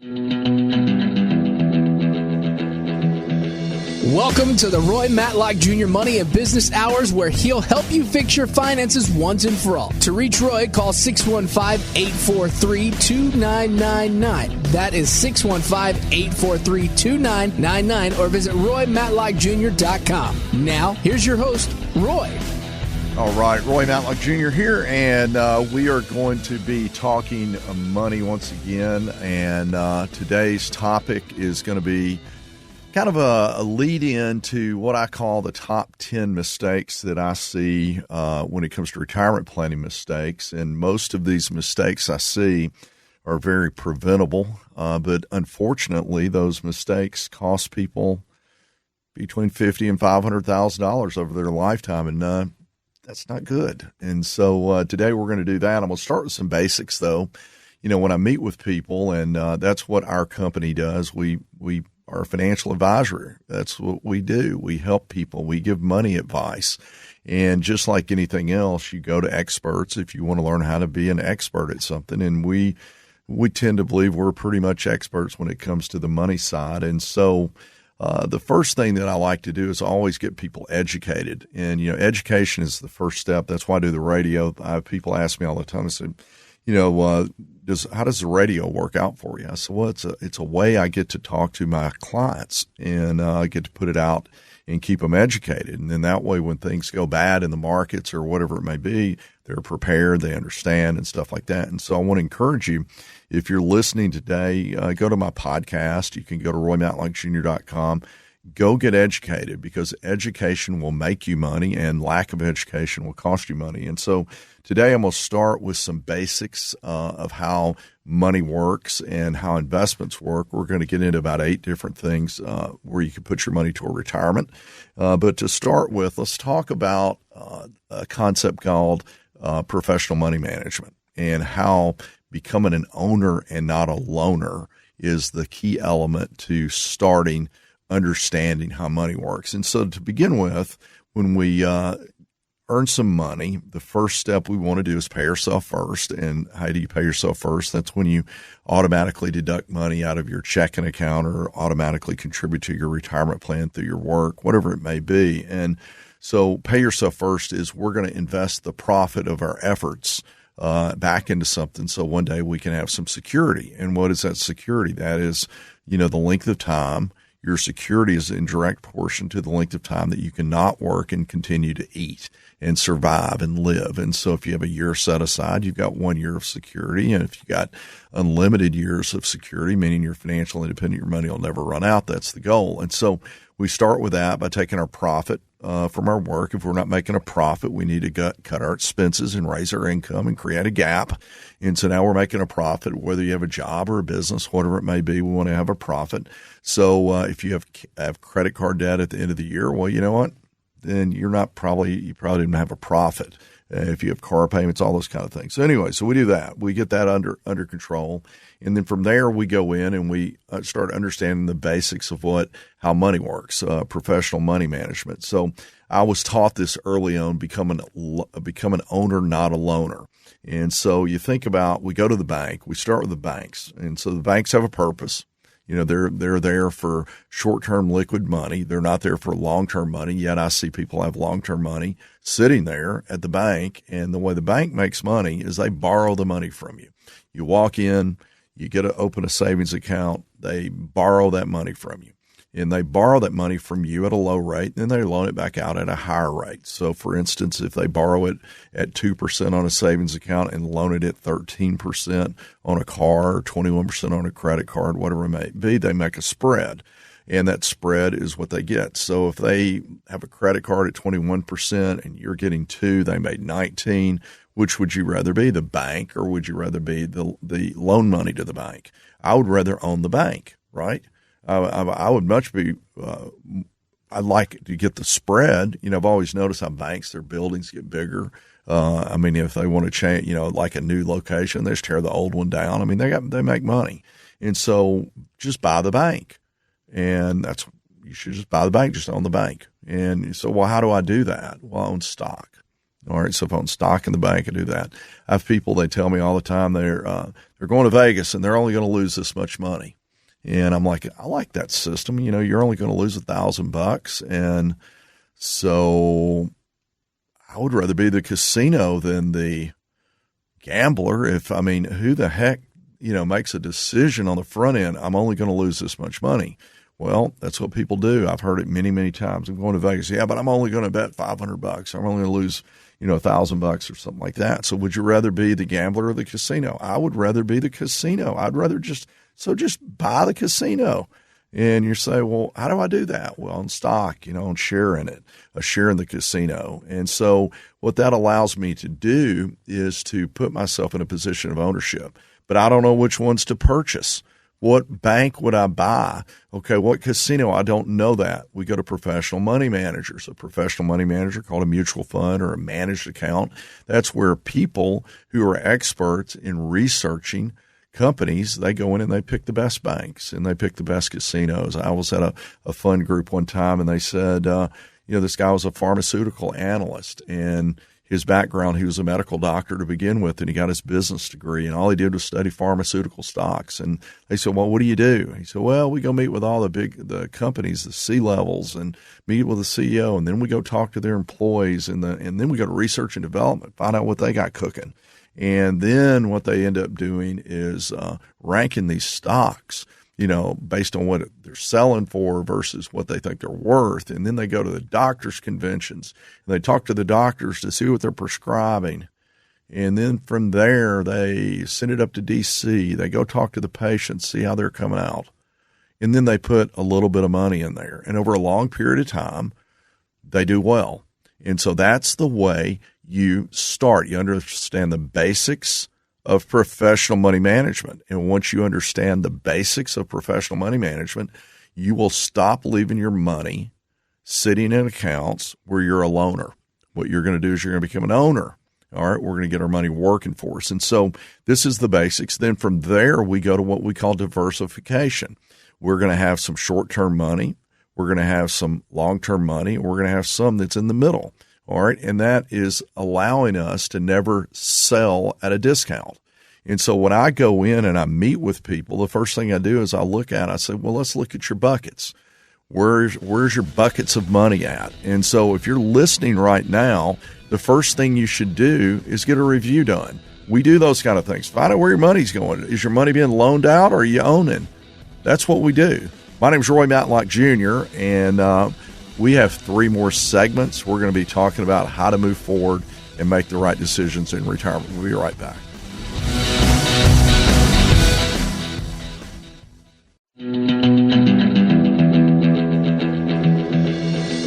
Welcome to the Roy Matlock Jr. Money and Business Hours, where he'll help you fix your finances once and for all. To reach Roy, call 615-843-2999. That is 615-843-2999, or visit RoyMatlockJr.com. Now, here's your host, Roy. All right, Roy Matlock Jr. here, and we are going to be talking money once again, and today's topic is going to be kind of a lead-in to what I call the top 10 mistakes that I see when it comes to retirement planning mistakes. And most of these mistakes I see are very preventable, but unfortunately, those mistakes cost people between $50,000 and $500,000 over their lifetime, and that's not good. And so today we're going to do that. I'm going to start with some basics, though. You know, when I meet with people, and that's what our company does, we are a financial advisor. That's what we do. We help people. We give money advice. And just like anything else, you go to experts if you want to learn how to be an expert at something. And we tend to believe we're pretty much experts when it comes to the money side. And so the first thing that I like to do is always get people educated. And, you know, education is the first step. That's why I do the radio. People ask me all the time, I said, you know, how does the radio work out for you? I said, well, it's a way I get to talk to my clients, and I get to put it out and keep them educated. And then that way, when things go bad in the markets or whatever it may be, they're prepared, they understand, and stuff like that. And so I want to encourage you, if you're listening today, go to my podcast. You can go to RoyMatlockJr.com. Go get educated, because education will make you money, and lack of education will cost you money. And so today I'm going to start with some basics of how money works and how investments work. We're going to get into about 8 different things where you can put your money toward retirement. But to start with, let's talk about a concept called professional money management, and how becoming an owner and not a loaner is the key element to starting understanding how money works. And so to begin with, when we earn some money, the first step we want to do is pay yourself first. And how do you pay yourself first? That's when you automatically deduct money out of your checking account or automatically contribute to your retirement plan through your work, whatever it may be. And so pay yourself first is we're going to invest the profit of our efforts back into something, so one day we can have some security. And what is that security? That is, you know, the length of time. Your security is in direct proportion to the length of time that you can not work and continue to eat and survive and live. And so if you have a year set aside, you've got 1 year of security. And if you've got unlimited years of security, meaning you're financially independent, your money will never run out. That's the goal. And so we start with that by taking our profit from our work. If we're not making a profit, we need to cut our expenses and raise our income and create a gap. And so now we're making a profit, whether you have a job or a business, whatever it may be, we want to have a profit. So if you have credit card debt at the end of the year, well, you know what? Then you probably didn't have a profit. If you have car payments, all those kind of things. So anyway, so we do that. We get that under control. And then from there, we go in and we start understanding the basics of how money works, professional money management. So I was taught this early on, become an owner, not a loaner. And so you think about, we go to the bank, we start with the banks. And so the banks have a purpose. You know, they're there for short-term liquid money. They're not there for long-term money. Yet I see people have long-term money sitting there at the bank. And the way the bank makes money is they borrow the money from you. You walk in, you get to open a savings account. They borrow that money from you. And they borrow that money from you at a low rate, then they loan it back out at a higher rate. So, for instance, if they borrow it at 2% on a savings account and loan it at 13% on a car or 21% on a credit card, whatever it may be, they make a spread. And that spread is what they get. So if they have a credit card at 21% and you're getting 2%, they made 19%. Which would you rather be, the bank, or would you rather be the loan money to the bank? I would rather own the bank, right? I would much be, I'd like to get the spread. You know, I've always noticed how banks, their buildings get bigger. I mean, if they want to change, you know, like a new location, they just tear the old one down. I mean, they make money. And so just buy the bank. And you should just buy the bank, just own the bank. And so, well, how do I do that? Well, I own stock. All right, so if I own stock in the bank, I do that. I have people, they tell me all the time they're going to Vegas and they're only going to lose this much money. And I'm like, I like that system. You're only going to lose $1,000. And so I would rather be the casino than the gambler. Who the heck, makes a decision on the front end, I'm only going to lose this much money. Well, that's what people do. I've heard it many, many times. I'm going to Vegas. Yeah, but I'm only going to bet $500. I'm only going to lose, $1,000 or something like that. So would you rather be the gambler or the casino? I would rather be the casino. I'd rather just buy the casino. And you say, well, how do I do that? Well, on stock, on share in it, a share in the casino. And so what that allows me to do is to put myself in a position of ownership. But I don't know which ones to purchase. What bank would I buy? Okay, what casino? I don't know that. We go to professional money managers. A professional money manager called a mutual fund or a managed account. That's where people who are experts in researching companies, they go in and they pick the best banks and they pick the best casinos. I was at a fund group one time and they said, this guy was a pharmaceutical analyst and his background, he was a medical doctor to begin with, and he got his business degree, and all he did was study pharmaceutical stocks. And they said, well, what do you do? He said, well, we go meet with all the companies, the C-levels, and meet with the CEO, and then we go talk to their employees, and then we go to research and development, find out what they got cooking. And then what they end up doing is ranking these stocks, based on what they're selling for versus what they think they're worth. And then they go to the doctors' conventions and they talk to the doctors to see what they're prescribing. And then from there, they send it up to DC. They go talk to the patients, see how they're coming out. And then they put a little bit of money in there. And over a long period of time, they do well. And so that's the way you start. You understand the basics of professional money management. And once you understand the basics of professional money management, you will stop leaving your money sitting in accounts where you're a loaner. What you're going to do is you're going to become an owner. All right, we're going to get our money working for us. And so this is the basics. Then from there, we go to what we call diversification. We're going to have some short-term money. We're going to have some long-term money. We're going to have some that's in the middle. All right. And that is allowing us to never sell at a discount. And so when I go in and I meet with people, the first thing I do is I say, well, let's look at your buckets. Where's your buckets of money at? And so if you're listening right now, the first thing you should do is get a review done. We do those kind of things. Find out where your money's going. Is your money being loaned out or are you owning? That's what we do. My name is Roy Matlock Jr., and we have 3 more segments. We're going to be talking about how to move forward and make the right decisions in retirement. We'll be right back.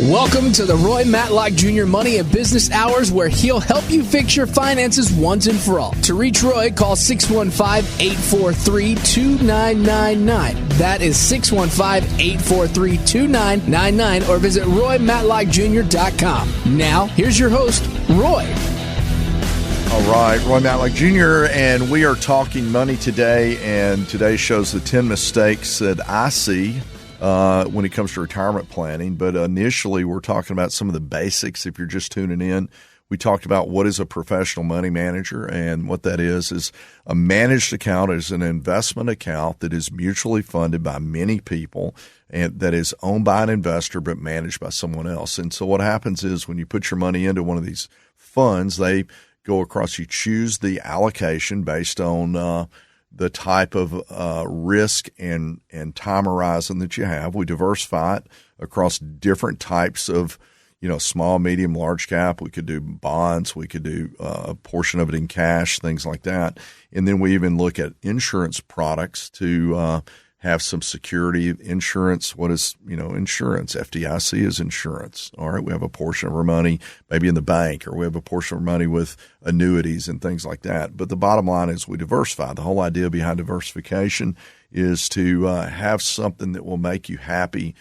Welcome to the Roy Matlock Jr. Money and Business Hours, where he'll help you fix your finances once and for all. To reach Roy, call 615-843-2999. That is 615-843-2999, or visit RoyMatlockJr.com. Now, here's your host, Roy. All right, Roy Matlock Jr., and we are talking money today, and today shows the 10 mistakes that I see when it comes to retirement planning. But initially, we're talking about some of the basics. If you're just tuning in, we talked about what is a professional money manager, and what that is a managed account is an investment account that is mutually funded by many people and that is owned by an investor but managed by someone else. And so what happens is when you put your money into one of these funds, they go across, you choose the allocation based on the type of risk and time horizon that you have. We diversify it across different types of, small, medium, large cap. We could do bonds. We could do a portion of it in cash, things like that. And then we even look at insurance products to have some security. Insurance, what is, insurance? FDIC is insurance. All right, we have a portion of our money maybe in the bank, or we have a portion of our money with annuities and things like that. But the bottom line is we diversify. The whole idea behind diversification is to have something that will make you happy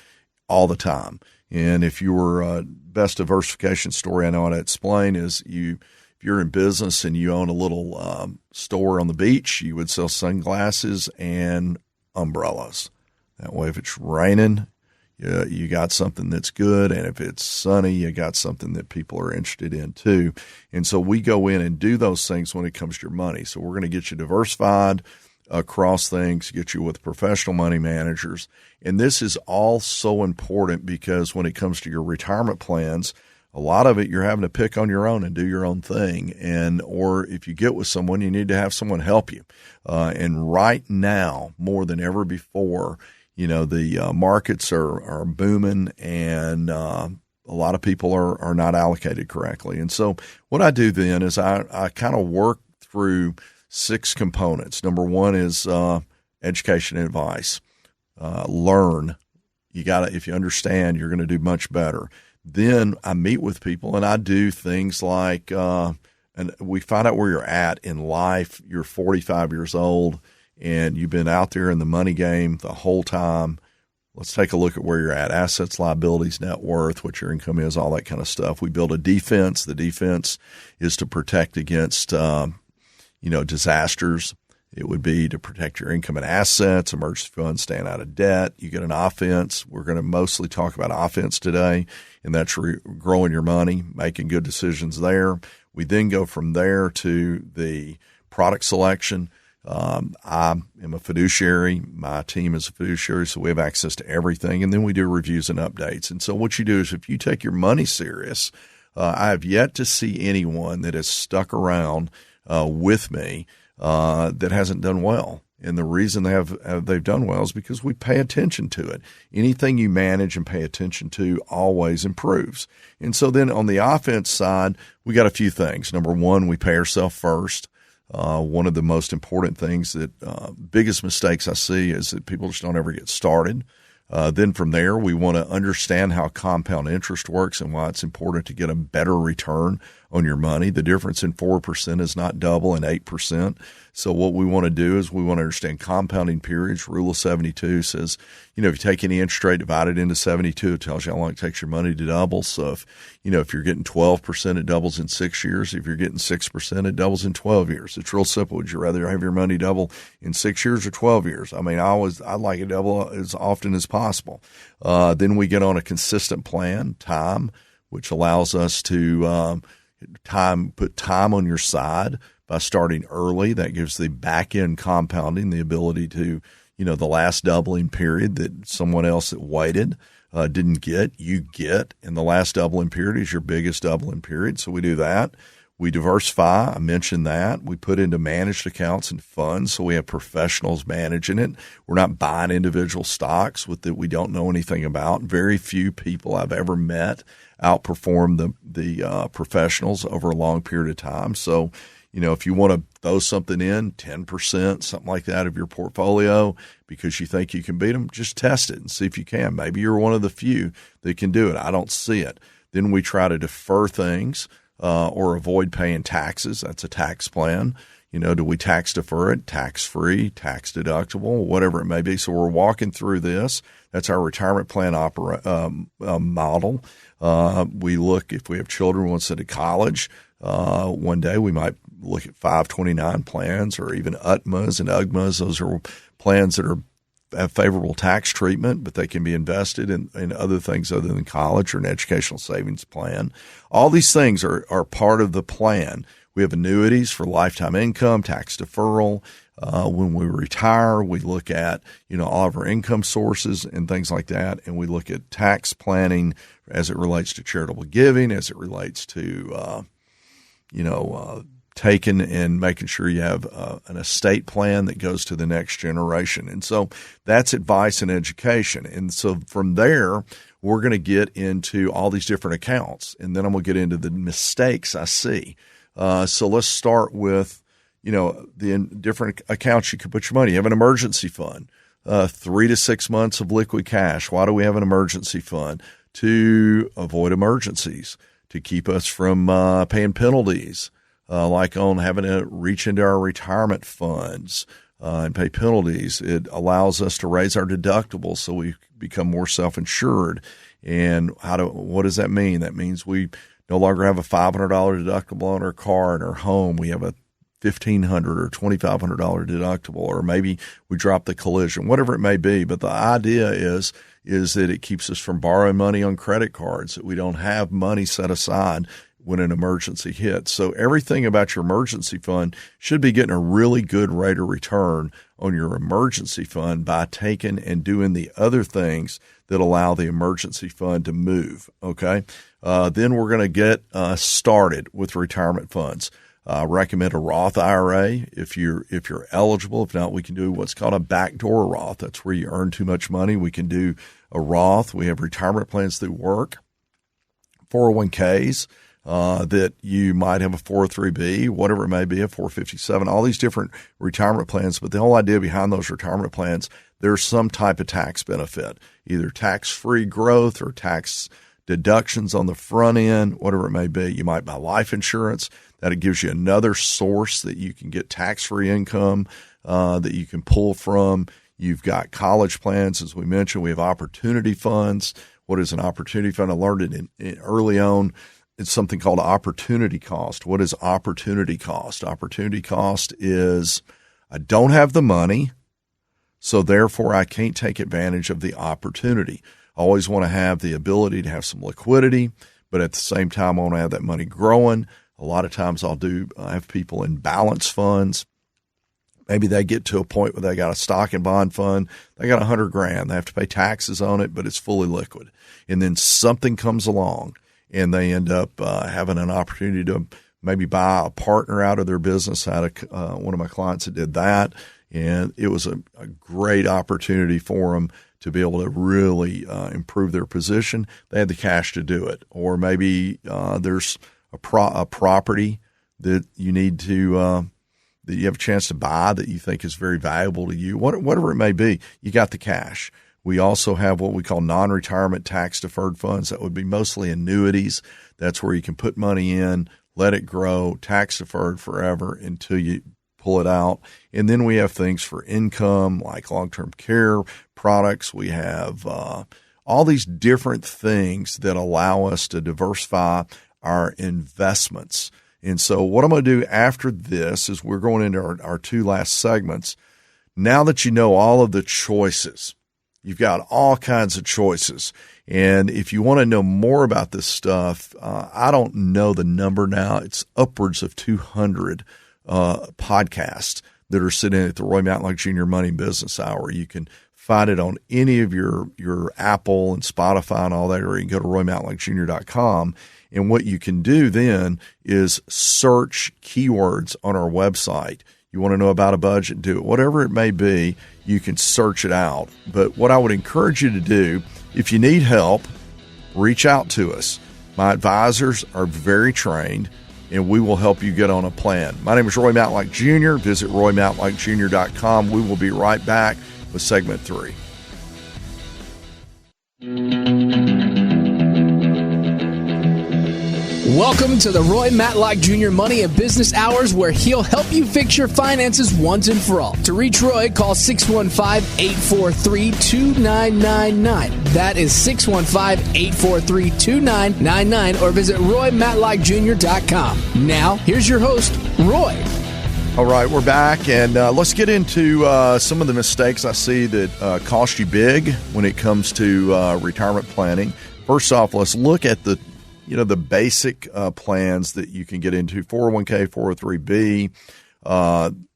all the time. And if your best diversification story I know how to explain is if you're in business and you own a little store on the beach, you would sell sunglasses and umbrellas. That way, if it's raining, you got something that's good. And if it's sunny, you got something that people are interested in too. And so we go in and do those things when it comes to your money. So we're going to get you diversified across things, get you with professional money managers. And this is all so important because when it comes to your retirement plans, a lot of it you're having to pick on your own and do your own thing. And or if you get with someone, you need to have someone help you. And right now, more than ever before, the markets are booming and a lot of people are not allocated correctly. And so what I do then is I kind of work through 6 components. Number one is education and advice. Learn. If you understand, you're going to do much better. Then I meet with people and I do things like, and we find out where you're at in life. You're 45 years old and you've been out there in the money game the whole time. Let's take a look at where you're at. Assets, liabilities, net worth, what your income is, all that kind of stuff. We build a defense. The defense is to protect against, disasters. It would be to protect your income and assets, emergency funds, staying out of debt. You get an offense. We're going to mostly talk about offense today, and that's growing your money, making good decisions there. We then go from there to the product selection. I am a fiduciary. My team is a fiduciary, so we have access to everything. And then we do reviews and updates. And so what you do is if you take your money serious, I have yet to see anyone that has stuck around with me that hasn't done well. And the reason they've done well is because we pay attention to it. Anything you manage and pay attention to always improves. And so then on the offense side, we got a few things. Number one, we pay ourselves first. One of the most important things that biggest mistakes I see is that people just don't ever get started. Then from there, we want to understand how compound interest works and why it's important to get a better return on your money. The difference in 4% is not double and 8%. So what we want to do is we want to understand compounding periods. Rule of 72 says, if you take any interest rate divided into 72, it tells you how long it takes your money to double. So if you're getting 12%, it doubles in 6 years. If you're getting 6%, it doubles in 12 years. It's real simple. Would you rather have your money double in 6 years or 12 years? I mean, I'd like it double as often as possible. Then we get on a consistent plan, time, which allows us to put time on your side by starting early. That gives the back end compounding the ability to, the last doubling period that someone else that waited didn't get, you get. And the last doubling period is your biggest doubling period. So we do that. We diversify. I mentioned that. We put into managed accounts and funds. So we have professionals managing it. We're not buying individual stocks that we don't know anything about. Very few people I've ever met outperform the professionals over a long period of time. So, if you want to throw something in, 10%, something like that of your portfolio, because you think you can beat them, just test it and see if you can. Maybe you're one of the few that can do it. I don't see it. Then we try to defer things or avoid paying taxes. That's a tax plan. Do we tax defer it, tax-free, tax deductible, whatever it may be. So we're walking through this. That's our retirement plan model. We look, if we have children once at college, one day we might look at 529 plans or even UTMAs and UGMAs. Those are plans that have favorable tax treatment, but they can be invested in other things other than college or an educational savings plan. All these things are part of the plan. We have annuities for lifetime income, tax deferral. When we retire, we look at, all of our income sources and things like that. And we look at tax planning as it relates to charitable giving, as it relates to, taking and making sure you have an estate plan that goes to the next generation. And so that's advice and education. And so from there, we're going to get into all these different accounts. And then I'm going to get into the mistakes I see. So let's start with, the different accounts you could put your money. You have an emergency fund, 3 to 6 months of liquid cash. Why do we have an emergency fund? To avoid emergencies, to keep us from paying penalties, like on having to reach into our retirement funds and pay penalties. It allows us to raise our deductibles so we become more self-insured. And what does that mean? That means we no longer have a $500 deductible on our car and our home. We have a $1,500 or $2,500 deductible, or maybe we drop the collision, whatever it may be. But the idea is that it keeps us from borrowing money on credit cards, that we don't have money set aside when an emergency hits. So everything about your emergency fund should be getting a really good rate of return on your emergency fund by taking and doing the other things that allow the emergency fund to move. Okay. Then we're going to get started with retirement funds. Recommend a Roth IRA if you're eligible. If not, we can do what's called a backdoor Roth. That's where you earn too much money. We can do a Roth. We have retirement plans through work, 401ks. That you might have a 403B, whatever it may be, a 457, all these different retirement plans. But the whole idea behind those retirement plans, there's some type of tax benefit, either tax-free growth or tax deductions on the front end, whatever it may be. You might buy life insurance. That it gives you another source that you can get tax-free income that you can pull from. You've got college plans, as we mentioned. We have opportunity funds. What is an opportunity fund? I learned it early on. It's something called opportunity cost. What is opportunity cost? Opportunity cost is I don't have the money, so therefore I can't take advantage of the opportunity. I always want to have the ability to have some liquidity, but at the same time I want to have that money growing. A lot of times I have people in balance funds. Maybe they get to a point where they got a stock and bond fund. They got $100,000. They have to pay taxes on it, but it's fully liquid. And then something comes along, and they end up having an opportunity to maybe buy a partner out of their business. I had one of my clients that did that, and it was a great opportunity for them to be able to really improve their position. They had the cash to do it. Or maybe there's a property that you need to that you have a chance to buy that you think is very valuable to you. Whatever it may be, you got the cash. We also have what we call non-retirement tax-deferred funds. That would be mostly annuities. That's where you can put money in, let it grow, tax-deferred forever until you pull it out. And then we have things for income, like long-term care products. We have all these different things that allow us to diversify our investments. And so what I'm going to do after this is we're going into our two last segments. Now that you know all of the choices, you've got all kinds of choices. And if you want to know more about this stuff, I don't know the number now. It's upwards of 200 podcasts that are sitting at the Roy Matlock Jr. Money Business Hour. You can find it on any of your Apple and Spotify and all that, or you can go to roymatlockjr.com. And what you can do then is search keywords on our website. You want to know about a budget, do it. Whatever it may be, you can search it out. But what I would encourage you to do, if you need help, reach out to us. My advisors are very trained, and we will help you get on a plan. My name is Roy Matlock Jr. Visit roymatlockjr.com. We will be right back with segment 3. Welcome to the Roy Matlock Jr. Money and Business Hours, where he'll help you fix your finances once and for all. To reach Roy, call 615-843-2999. That is 615-843-2999, or visit roymatlockjr.com. Now, here's your host, Roy. All right, we're back, and let's get into some of the mistakes I see that cost you big when it comes to retirement planning. First off, let's look at the basic plans that you can get into. 401k, 403b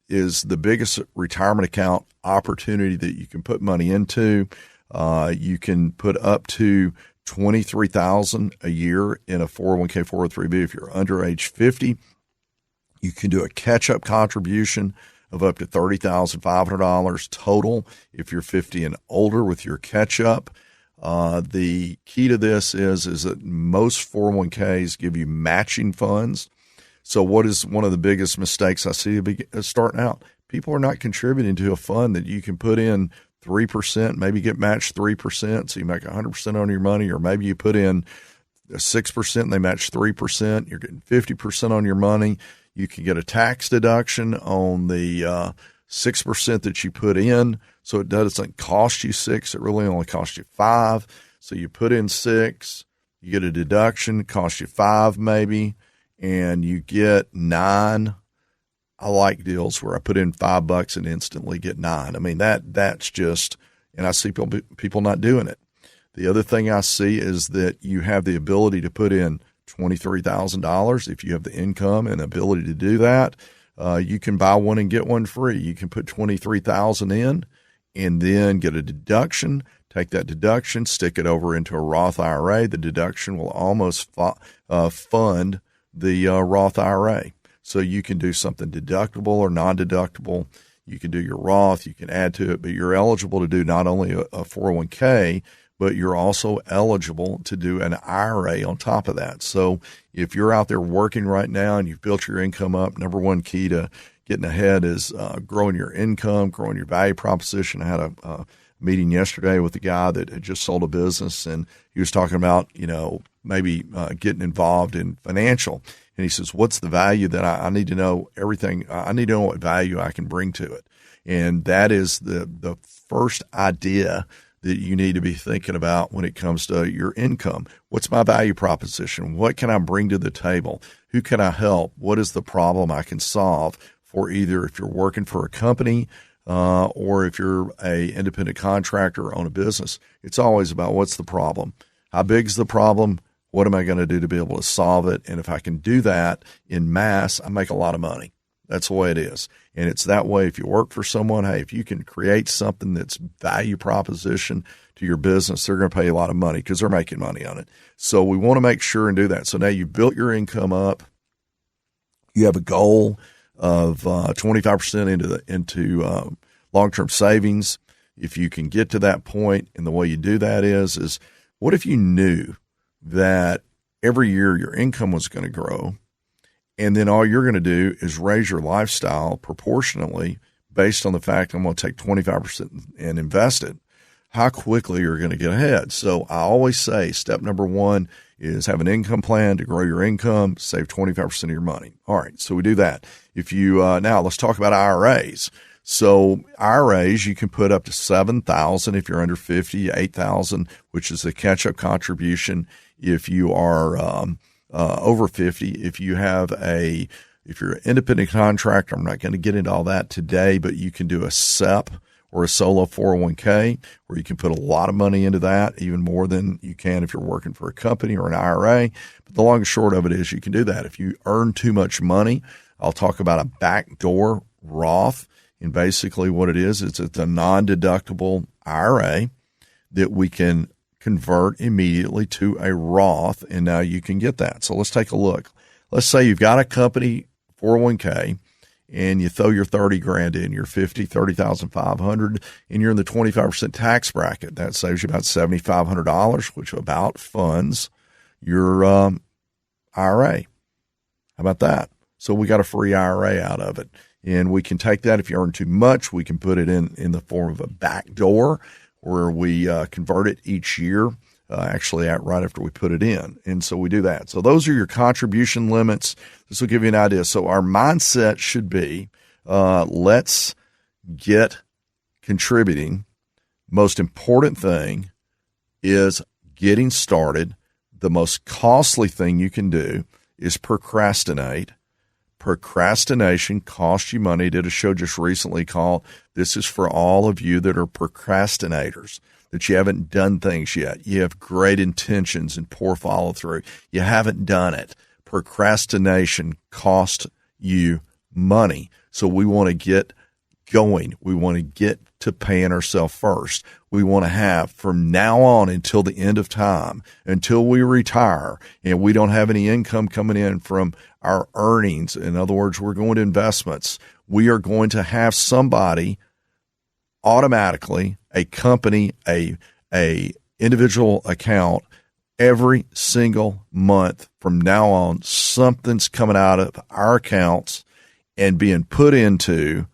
is the biggest retirement account opportunity that you can put money into. You can put up to $23,000 a year in a 401k, 403b if you're under age 50. You can do a catch-up contribution of up to $30,500 total if you're 50 and older with your catch-up. The key to this is that most 401ks give you matching funds. So what is one of the biggest mistakes I see starting out? People are not contributing to a fund that you can put in 3%, maybe get matched 3%, so you make 100% on your money, or maybe you put in 6% and they match 3%, you're getting 50% on your money. You can get a tax deduction on the 6% that you put in, so it doesn't cost you 6. It really only costs you 5. So you put in 6, you get a deduction, costs you 5 maybe, and you get 9 I like deals where I put in $5 and instantly get $9. I mean, that's just, and I see people not doing it. The other thing I see is that you have the ability to put in $23,000. If you have the income and ability to do that, you can buy one and get one free. You can put $23,000 in and then get a deduction. Take that deduction, stick it over into a Roth IRA. The deduction will almost fund the Roth IRA. So you can do something deductible or non-deductible. You can do your Roth, you can add to it, but you're eligible to do not only a 401k, but you're also eligible to do an IRA on top of that. So if you're out there working right now and you've built your income up, number one key to getting ahead is growing your income, growing your value proposition. I had a meeting yesterday with a guy that had just sold a business, and he was talking about, maybe getting involved in financial. And he says, what's the value that I need to know everything? I need to know what value I can bring to it. And that is the first idea that you need to be thinking about when it comes to your income. What's my value proposition? What can I bring to the table? Who can I help? What is the problem I can solve for either if you're working for a company or if you're a independent contractor or own a business? It's always about what's the problem? How big is the problem? What am I going to do to be able to solve it? And if I can do that in mass, I make a lot of money. That's the way it is. And it's that way if you work for someone, hey, if you can create something that's value proposition to your business, they're going to pay you a lot of money because they're making money on it. So we want to make sure and do that. So now you've built your income up. You have a goal of 25% into long-term savings. If you can get to that point, and the way you do that is what if you knew that every year your income was going to grow, and then all you're going to do is raise your lifestyle proportionally based on the fact I'm going to take 25% and invest it? How quickly you're going to get ahead. So I always say step number one is have an income plan to grow your income, save 25% of your money. All right, so we do that. If you now let's talk about IRAs. So IRAs, you can put up to $7,000 if you're under 50, $8,000, which is a catch-up contribution if you are over 50. If you're an independent contractor, I'm not going to get into all that today, but you can do a SEP or a solo 401k where you can put a lot of money into that, even more than you can if you're working for a company or an IRA. But the long and short of it is you can do that. If you earn too much money, I'll talk about a backdoor Roth. And basically what it is, it's a non-deductible IRA that we can convert immediately to a Roth, and now you can get that. So let's take a look. Let's say you've got a company 401k and you throw your $30,000 in, you're 50, $30,500, and you're in the 25% tax bracket. That saves you about $7,500, which about funds your IRA. How about that? So we got a free IRA out of it. And we can take that. If you earn too much, we can put it in the form of a backdoor where we convert it each year, right after we put it in. And so we do that. So those are your contribution limits. This will give you an idea. So our mindset should be, let's get contributing. Most important thing is getting started. The most costly thing you can do is procrastinate. Procrastination costs you money. Did a show just recently called This is for all of you that are procrastinators, that you haven't done things yet. You have great intentions and poor follow through. You haven't done it. Procrastination costs you money. So we want to get going. We want to get to paying ourselves first. We want to have from now on until the end of time, until we retire and we don't have any income coming in from our earnings. In other words, we're going to investments. We are going to have somebody automatically, a company, a individual account every single month from now on. Something's coming out of our accounts and being put into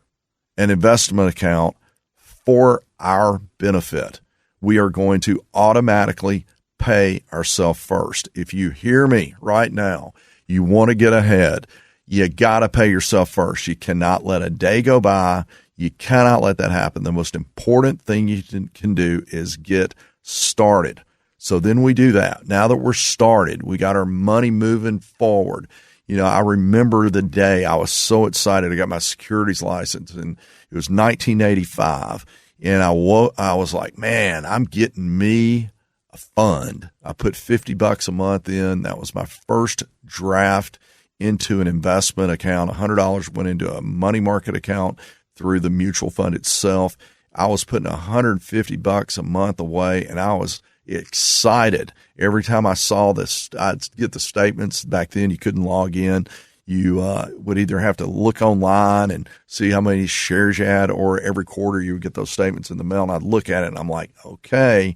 an investment account for our benefit. We are going to automatically pay ourselves first. If you hear me right now, you want to get ahead, you got to pay yourself first. You cannot let a day go by. You cannot let that happen. The most important thing you can do is get started. So then we do that. Now that we're started, we got our money moving forward. I remember the day I was so excited. I got my securities license, and it was 1985. And I was like, man, I'm getting me a fund. I put $50 a month in. That was my first draft into an investment account. $100 went into a money market account through the mutual fund itself. I was putting $150 a month away, and I was excited. Every time I saw this, I'd get the statements. Back then, you couldn't log in. You would either have to look online and see how many shares you had, or every quarter you would get those statements in the mail, and I'd look at it, and I'm like, okay,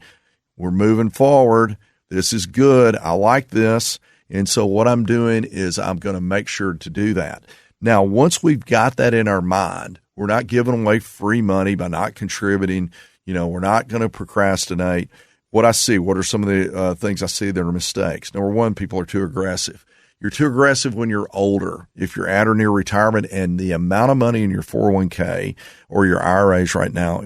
we're moving forward. This is good. I like this. And so what I'm doing is I'm going to make sure to do that. Now, once we've got that in our mind, we're not giving away free money by not contributing. We're not going to procrastinate. What I see, what are some of the things I see that are mistakes? Number one, people are too aggressive. You're too aggressive when you're older. If you're at or near retirement, and the amount of money in your 401k or your IRAs right now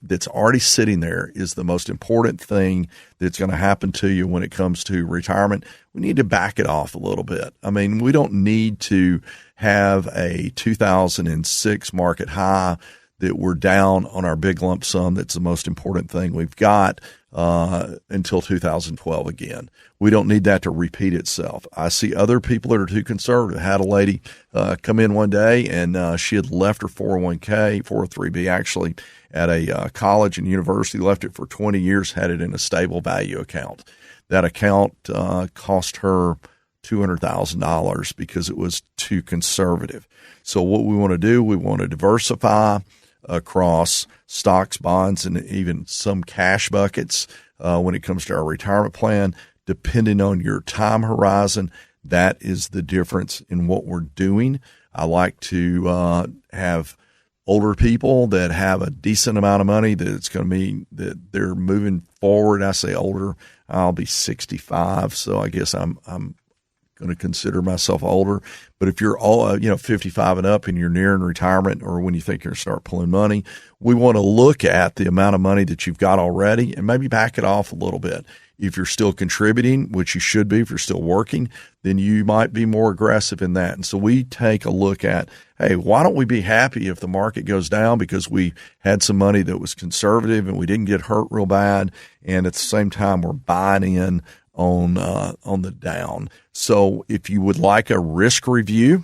that's already sitting there is the most important thing that's going to happen to you when it comes to retirement. We need to back it off a little bit. I mean, we don't need to have a 2006 market high that we're down on our big lump sum. That's the most important thing we've got until 2012 again. We don't need that to repeat itself. I see other people that are too conservative. I had a lady come in one day, and she had left her 401k, 403b actually, at a college and university, left it for 20 years, had it in a stable value account. That account cost her $200,000 because it was too conservative. So what we want to do, we want to diversify across stocks, bonds, and even some cash buckets when it comes to our retirement plan, depending on your time horizon. That is the difference in what we're doing. I like to have older people that have a decent amount of money that it's going to mean that they're moving forward. I say older, I'll be 65, so I guess I'm going to consider myself older. But if you're all 55 and up and you're nearing retirement, or when you think you're going to start pulling money, we want to look at the amount of money that you've got already and maybe back it off a little bit. If you're still contributing, which you should be, if you're still working, then you might be more aggressive in that. And so we take a look at, hey, why don't we be happy if the market goes down because we had some money that was conservative and we didn't get hurt real bad, and at the same time we're buying in on the down. So if you would like a risk review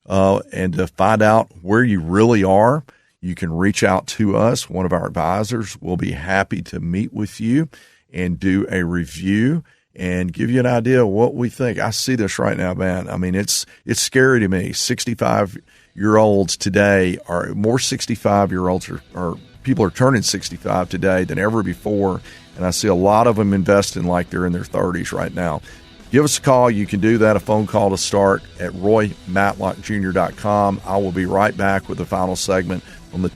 and to find out where you really are, you can reach out to us. One of our advisors will be happy to meet with you and do a review and give you an idea of what we think. I see this right now, man. I mean, it's scary to me. 65-year-olds today are more 65-year-olds are people are turning 65 today than ever before. And I see a lot of them investing like they're in their 30s right now. Give us a call. You can do that, a phone call to start at roymatlockjr.com. I will be right back with the final segment on the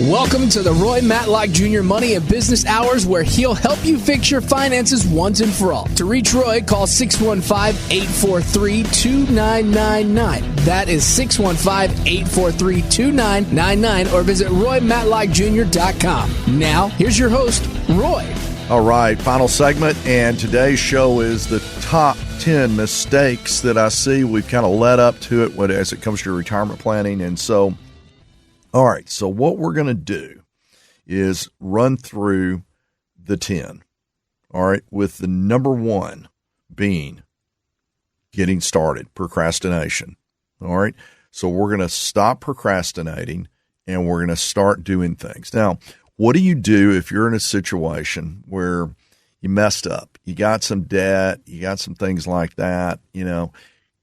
Welcome to the Roy Matlock Jr. Money and Business Hours, where he'll help you fix your finances once and for all. To reach Roy, call 615-843-2999. That is 615-843-2999, or visit roymatlockjr.com. Now, here's your host, Roy. All right, final segment, and today's show is the top 10 mistakes that I see. We've kind of led up to it as it comes to retirement planning, and so all right, so what we're going to do is run through the 10, all right, with the number one being getting started, procrastination, all right? So we're going to stop procrastinating, and we're going to start doing things. Now, what do you do if you're in a situation where you messed up, you got some debt, you got some things like that?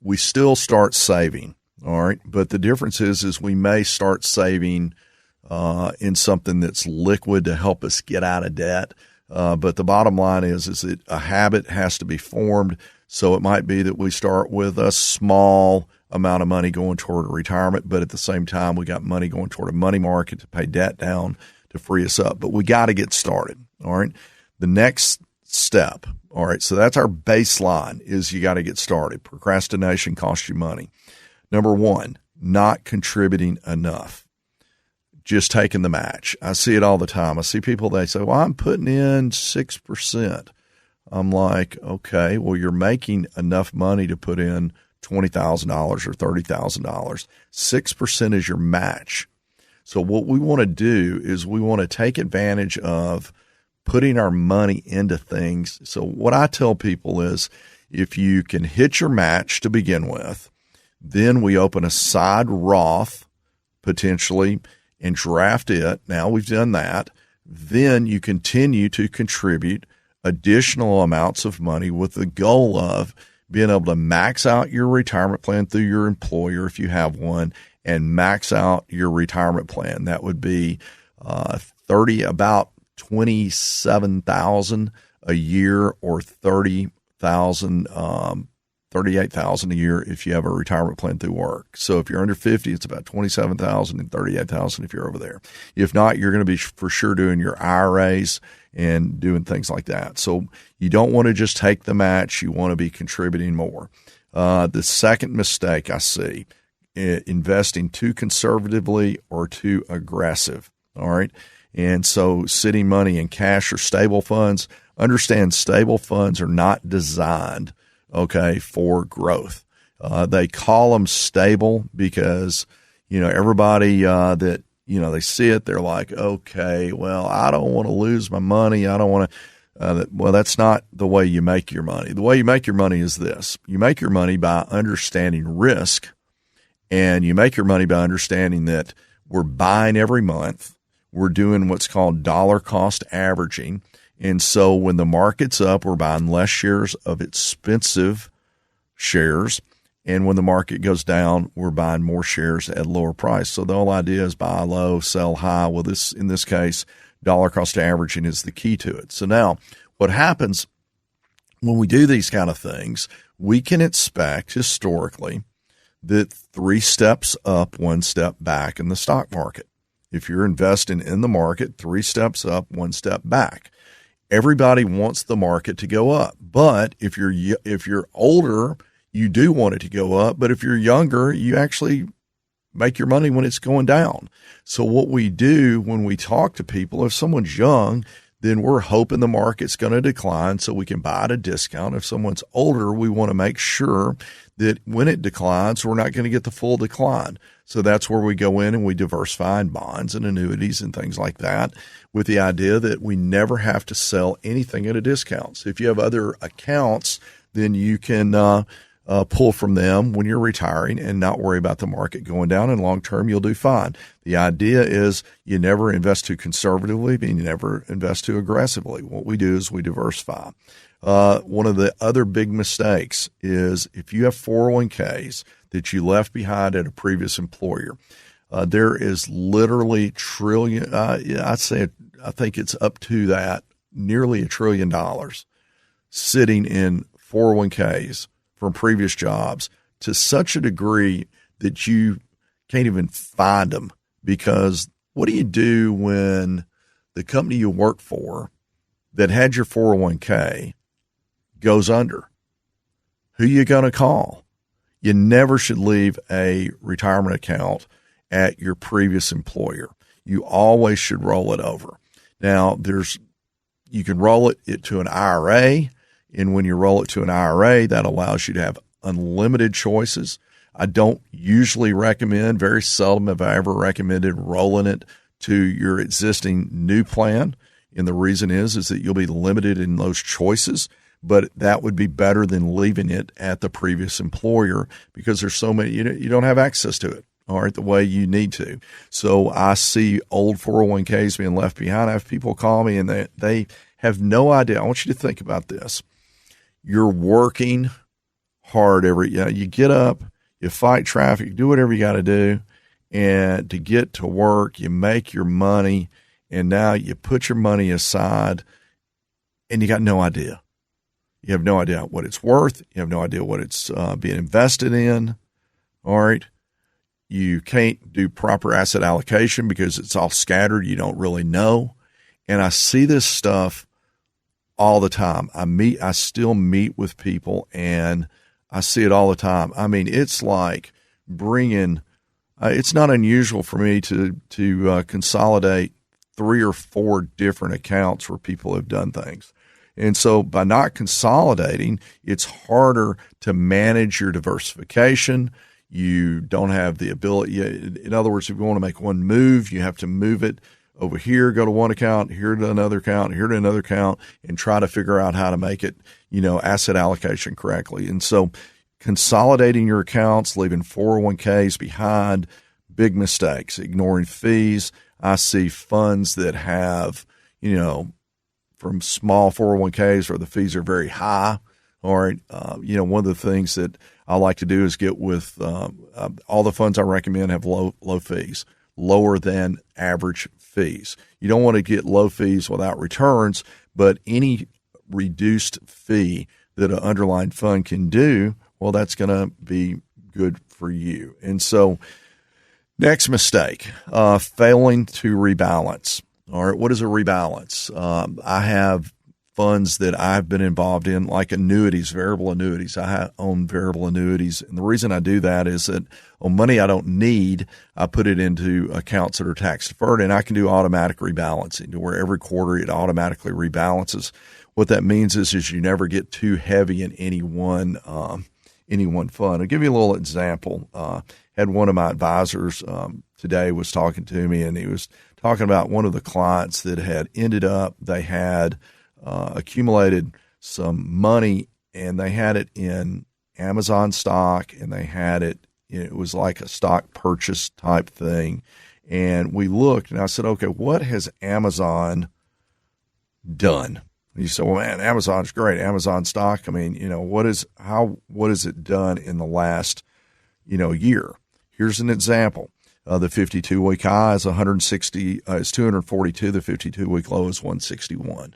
We still start saving. All right. But the difference is we may start saving in something that's liquid to help us get out of debt. But the bottom line is that a habit has to be formed. So it might be that we start with a small amount of money going toward a retirement, but at the same time, we got money going toward a money market to pay debt down to free us up. But we got to get started. All right. The next step. All right. So that's our baseline, is you got to get started. Procrastination costs you money. Number one, not contributing enough. just taking the match. I see it all the time. I see people, they say, well, I'm putting in 6%. I'm like, okay, well, you're making enough money to put in $20,000 or $30,000. 6% is your match. So what we want to do is we want to take advantage of putting our money into things. So what I tell people is if you can hit your match to begin with, then we open a side Roth potentially and draft it. Now we've done that. Then you continue to contribute additional amounts of money with the goal of being able to max out your retirement plan through your employer if you have one, and max out your retirement plan. That would be about $27,000 a year, or $38,000 a year if you have a retirement plan through work. So if you're under 50, it's about $27,000 and $38,000 if you're over there. If not, you're going to be for sure doing your IRAs and doing things like that. So you don't want to just take the match. You want to be contributing more. The second mistake I see, investing too conservatively or too aggressive. All right. And so sitting money in cash or stable funds, understand stable funds are not designed, okay, for growth. They call them stable because, everybody that, they see it, they're like, okay, well, I don't want to lose my money. I don't want to. Well, that's not the way you make your money. The way you make your money is this. You make your money by understanding risk, and you make your money by understanding that we're buying every month. We're doing what's called dollar cost averaging. And so when the market's up, we're buying less shares of expensive shares. And when the market goes down, we're buying more shares at a lower price. So the whole idea is buy low, sell high. Well, in this case, dollar cost averaging is the key to it. So now what happens when we do these kind of things, we can expect historically that 3 steps up, 1 step back in the stock market. If you're investing in the market, 3 steps up, 1 step back. Everybody wants the market to go up. But if you're older, you do want it to go up. But if you're younger, you actually make your money when it's going down. So what we do when we talk to people, if someone's young, then we're hoping the market's going to decline so we can buy at a discount. If someone's older, we want to make sure that when it declines, we're not going to get the full decline. So that's where we go in and we diversify in bonds and annuities and things like that, with the idea that we never have to sell anything at a discount. So if you have other accounts, then you can pull from them when you're retiring and not worry about the market going down. And long term, you'll do fine. The idea is you never invest too conservatively, and you never invest too aggressively. What we do is we diversify. One of the other big mistakes is if you have 401ks that you left behind at a previous employer, there is literally trillion. I think it's up to that, nearly $1 trillion sitting in 401ks from previous jobs, to such a degree that you can't even find them. Because what do you do when the company you work for that had your 401k goes under? Who are you going to call? You never should leave a retirement account at your previous employer. You always should roll it over. Now, you can roll it to an IRA, and when you roll it to an IRA, that allows you to have unlimited choices. I don't usually recommend, very seldom have I ever recommended rolling it to your existing new plan. And the reason is that you'll be limited in those choices, but that would be better than leaving it at the previous employer, because there's so many, you don't have access to it, all right, the way you need to. So I see old 401ks being left behind. I have people call me and they have no idea. I want you to think about this. You're working hard you get up, you fight traffic, you do whatever you got to do, and to get to work, you make your money, and now you put your money aside, and you got no idea. You have no idea what it's worth. You have no idea what it's being invested in. All right. You can't do proper asset allocation because it's all scattered. You don't really know. And I see this stuff all the time. I still meet with people, and I see it all the time. I mean, it's like bringing it's not unusual for me to consolidate 3 or 4 different accounts where people have done things. And so by not consolidating, it's harder to manage your diversification. You don't have the ability. In other words, if you want to make one move, you have to move it over here, go to one account, here to another account, here to another account, and try to figure out how to make it, asset allocation correctly. And so consolidating your accounts, leaving 401ks behind, big mistakes, ignoring fees. I see funds that have, from small 401ks where the fees are very high. All right. One of the things that I like to do is get with all the funds I recommend have low fees, lower than average fees. You don't want to get low fees without returns, but any reduced fee that an underlying fund can do, well, that's going to be good for you. And so next mistake, failing to rebalance. All right, what is a rebalance? I have funds that I've been involved in, like annuities, variable annuities. I own variable annuities. And the reason I do that is that on money I don't need, I put it into accounts that are tax deferred, and I can do automatic rebalancing to where every quarter it automatically rebalances. What that means is you never get too heavy in any one fund. I'll give you a little example. Had one of my advisors today was talking to me, and he was talking about one of the clients that had ended up, they had accumulated some money, and they had it in Amazon stock, and they had it was like a stock purchase type thing. And we looked, and I said, okay, what has Amazon done? And you said, well, man, Amazon's great. Amazon stock, I mean, what has it done in the last, year? Here's an example. The 52-week high is 160, is 242. The 52-week low is 161.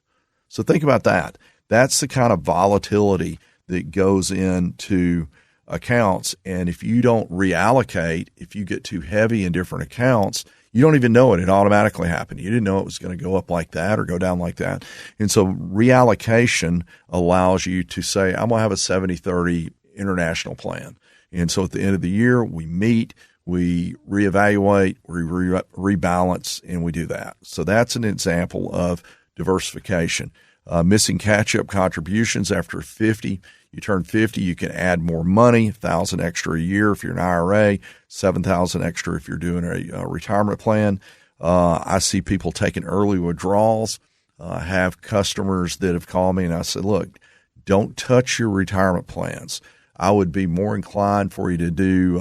So think about that. That's the kind of volatility that goes into accounts. And if you don't reallocate, if you get too heavy in different accounts, you don't even know it. It automatically happened. You didn't know it was going to go up like that or go down like that. And so reallocation allows you to say, I'm going to have a 70-30 international plan. And so at the end of the year, we meet, we reevaluate, we rebalance, and we do that. So that's an example of diversification. Missing catch-up contributions after 50. You turn 50, you can add more money, $1,000 extra a year if you're an IRA, $7,000 extra if you're doing a retirement plan. I see people taking early withdrawals. I have customers that have called me, and I said, look, don't touch your retirement plans. I would be more inclined for you to do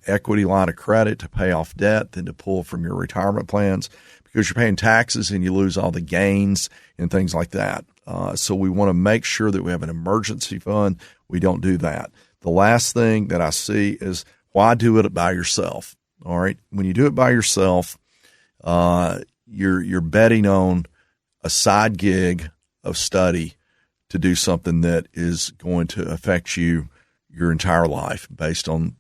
equity line of credit to pay off debt than to pull from your retirement plans, because you're paying taxes and you lose all the gains and things like that. So we want to make sure that we have an emergency fund. We don't do that. The last thing that I see is, why do it by yourself? All right. When you do it by yourself, you're betting on a side gig of study to do something that is going to affect you your entire life based on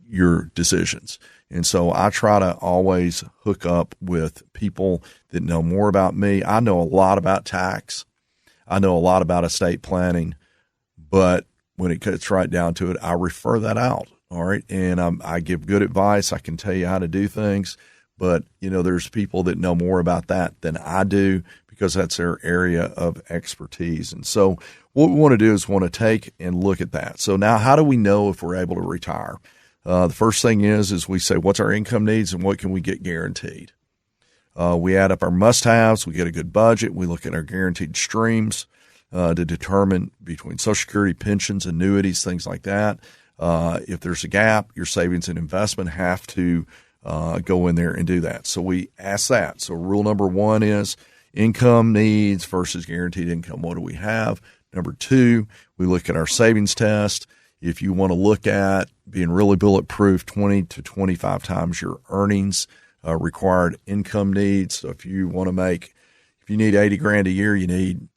your decisions. And so I try to always hook up with people that know more about me. I know a lot about tax. I know a lot about estate planning, but when it gets right down to it, I refer that out. All right. And I give good advice. I can tell you how to do things, but there's people that know more about that than I do, because that's their area of expertise. And so what we want to do is want to take and look at that. So now, how do we know if we're able to retire? The first thing is we say, what's our income needs and what can we get guaranteed? We add up our must-haves. We get a good budget. We look at our guaranteed streams to determine between Social Security, pensions, annuities, things like that. If there's a gap, your savings and investment have to go in there and do that. So we ask that. So rule number one is income needs versus guaranteed income. What do we have? Number two, we look at our savings test. If you want to look at being really bulletproof, 20 to 25 times your earnings, required income needs. So if you need 80 grand a year, you need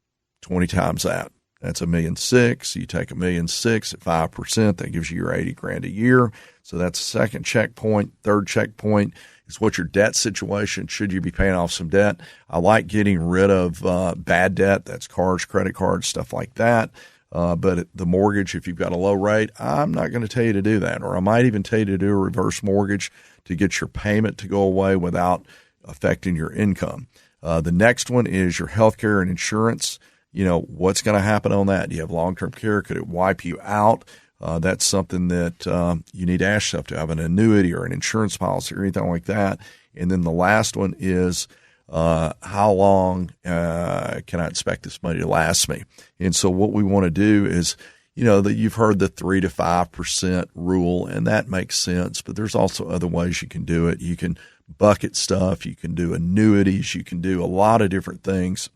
20 times that. That's $1.6 million. You take $1.6 million at 5%, that gives you your 80 grand a year. So that's the second checkpoint. Third checkpoint is what's your debt situation? Should you be paying off some debt? I like getting rid of bad debt. That's cards, credit cards, stuff like that. But the mortgage, if you've got a low rate, I'm not going to tell you to do that. Or I might even tell you to do a reverse mortgage to get your payment to go away without affecting your income. The next one is your health care and insurance. What's going to happen on that? Do you have long-term care? Could it wipe you out? That's something that you need to ask yourself. To have an annuity or an insurance policy or anything like that. And then the last one is how long can I expect this money to last me? And so what we want to do is, that you've heard the 3 to 5% rule, and that makes sense. But there's also other ways you can do it. You can bucket stuff. You can do annuities. You can do a lot of different things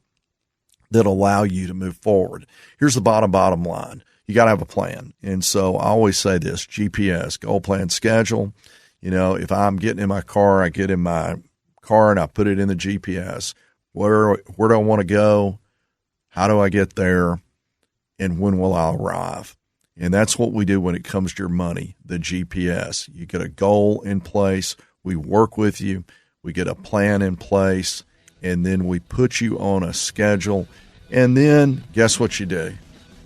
that allow you to move forward. Here's the bottom line. You got to have a plan. And so I always say this: GPS, goal, plan, schedule. If I'm getting in my car, I get in my car and I put it in the GPS. Where do I want to go? How do I get there? And when will I arrive? And that's what we do when it comes to your money, the GPS. You get a goal in place. We work with you. We get a plan in place. And then we put you on a schedule. And then guess what you do?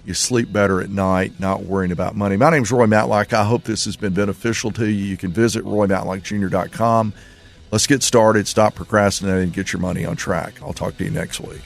You sleep better at night, not worrying about money. My name is Roy Matlock. I hope this has been beneficial to you. You can visit roymatlockjr.com. Let's get started. Stop procrastinating. Get your money on track. I'll talk to you next week.